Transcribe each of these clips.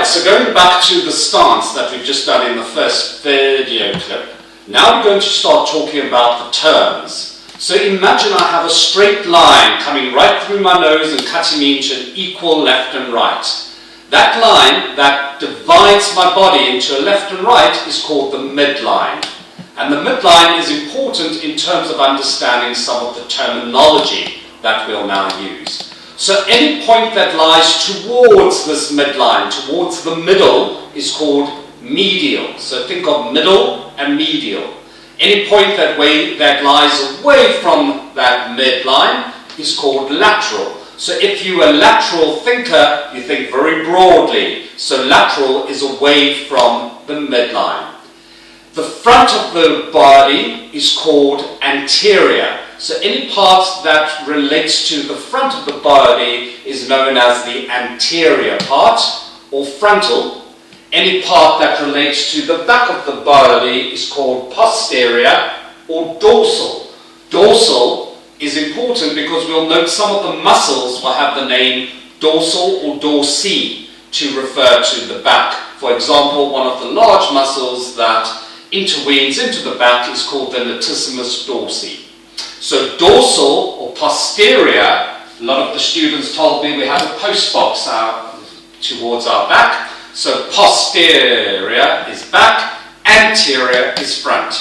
Right, so going back to the stance that we've just done in the first video clip, now we're going to start talking about the terms. So imagine I have a straight line coming right through my nose and cutting me into an equal left and right. That line that divides my body into a left and right is called the midline. And the midline is important in terms of understanding some of the terminology that we'll now use. So any point that lies towards this midline, towards the middle, is called medial. So think of middle and medial. Any point that lies away from that midline is called lateral. So if you're a lateral thinker, you think very broadly. So lateral is away from the midline. The front of the body is called anterior. So any part that relates to the front of the body is known as the anterior part or frontal. Any part that relates to the back of the body is called posterior or dorsal. Dorsal is important because we'll note some of the muscles will have the name dorsal or dorsi to refer to the back. For example, one of the large muscles that intervenes into the back is called the latissimus dorsi. So dorsal or posterior, a lot of the students told me we have a post box towards our back. So posterior is back, anterior is front.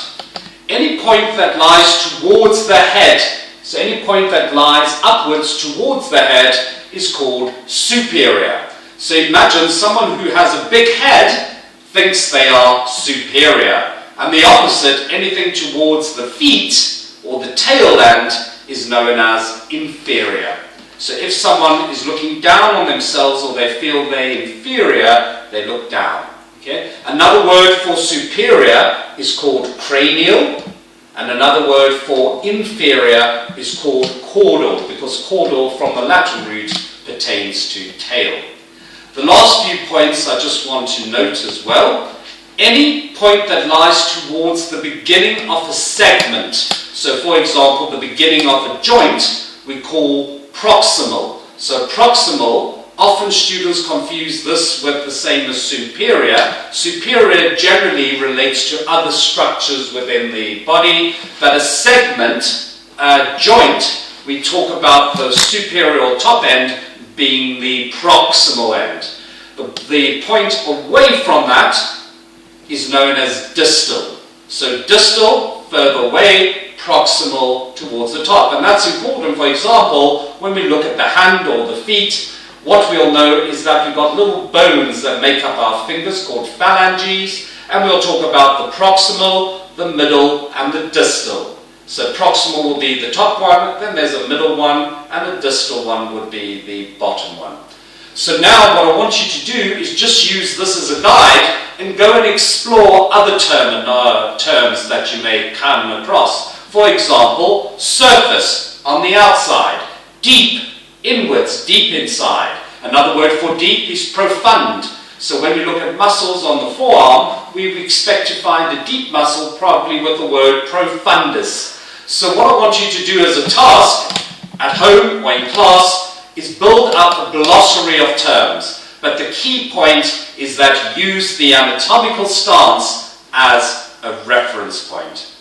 Any point that lies towards the head, so any point that lies upwards towards the head is called superior. So imagine someone who has a big head thinks they are superior. And the opposite, anything towards the feet or the tail end is known as inferior. So if someone is looking down on themselves or they feel they're inferior, they look down. Okay? Another word for superior is called cranial, and another word for inferior is called caudal, because caudal from the Latin root pertains to tail. The last few points I just want to note as well. Any point that lies towards the beginning of a segment, so for example the beginning of a joint, we call proximal. So proximal, often students confuse this with the same as superior. Superior generally relates to other structures within the body, but a segment, a joint, we talk about the superior or top end being the proximal end. The point away from that is known as distal. So distal, further away, proximal towards the top. And that's important, for example, when we look at the hand or the feet, what we'll know is that we've got little bones that make up our fingers called phalanges, and we'll talk about the proximal, the middle, and the distal. So proximal will be the top one, then there's a middle one, and the distal one would be the bottom one. So now what I want you to do is just use this as a guide and go and explore other terms that you may come across. For example, surface, on the outside. Deep, inwards, deep inside. Another word for deep is profund. So when we look at muscles on the forearm, we expect to find a deep muscle probably with the word profundus. So what I want you to do as a task, at home or in class, is build up a glossary of terms. But the key point is that use the anatomical stance as a reference point.